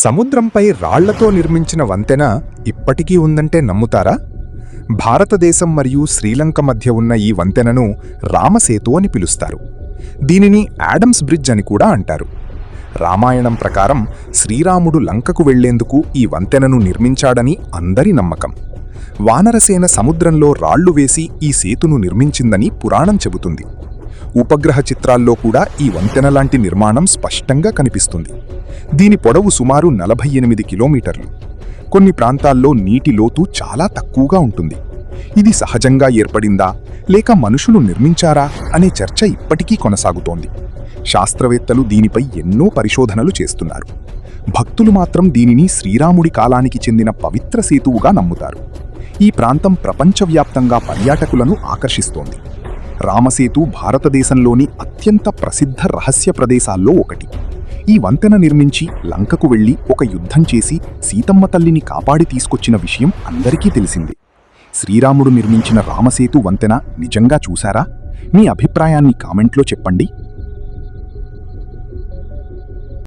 సముద్రంపై రాళ్లతో నిర్మించిన వంతెన ఇప్పటికీ ఉందంటే నమ్ముతారా? భారతదేశం మరియు శ్రీలంక మధ్య ఉన్న ఈ వంతెనను రామసేతు అని పిలుస్తారు. దీనిని యాడమ్స్ బ్రిడ్జ్ అని కూడా అంటారు. రామాయణం ప్రకారం శ్రీరాముడు లంకకు వెళ్లేందుకు ఈ వంతెనను నిర్మించాడని అందరి నమ్మకం. వానరసేన సముద్రంలో రాళ్లు వేసి ఈ సేతును నిర్మించిందని పురాణం చెబుతుంది. ఉపగ్రహ చిత్రాల్లో కూడా ఈ వంతెన లాంటి నిర్మాణం స్పష్టంగా కనిపిస్తుంది. దీని పొడవు సుమారు 48 కిలోమీటర్లు. కొన్ని ప్రాంతాల్లో నీటి లోతు చాలా తక్కువగా ఉంటుంది. ఇది సహజంగా ఏర్పడిందా లేక మనుషులు నిర్మించారా అనే చర్చ ఇప్పటికీ కొనసాగుతోంది. శాస్త్రవేత్తలు దీనిపై ఎన్నో పరిశోధనలు చేస్తున్నారు. భక్తులు మాత్రం దీనిని శ్రీరాముడి కాలానికి చెందిన పవిత్ర సేతువుగా నమ్ముతారు. ఈ ప్రాంతం ప్రపంచవ్యాప్తంగా పర్యాటకులను ఆకర్షిస్తోంది. రామసేతు భారతదేశంలోని అత్యంత ప్రసిద్ధ రహస్య ప్రదేశాల్లో ఒకటి. ఈ వంతెన నిర్మించి లంకకు వెళ్లి ఒక యుద్ధం చేసి సీతమ్మ తల్లిని కాపాడి తీసుకొచ్చిన విషయం అందరికీ తెలిసిందే. శ్రీరాముడు నిర్మించిన రామసేతు వంతెన నిజంగా చూశారా? మీ అభిప్రాయాన్ని కామెంట్లో చెప్పండి.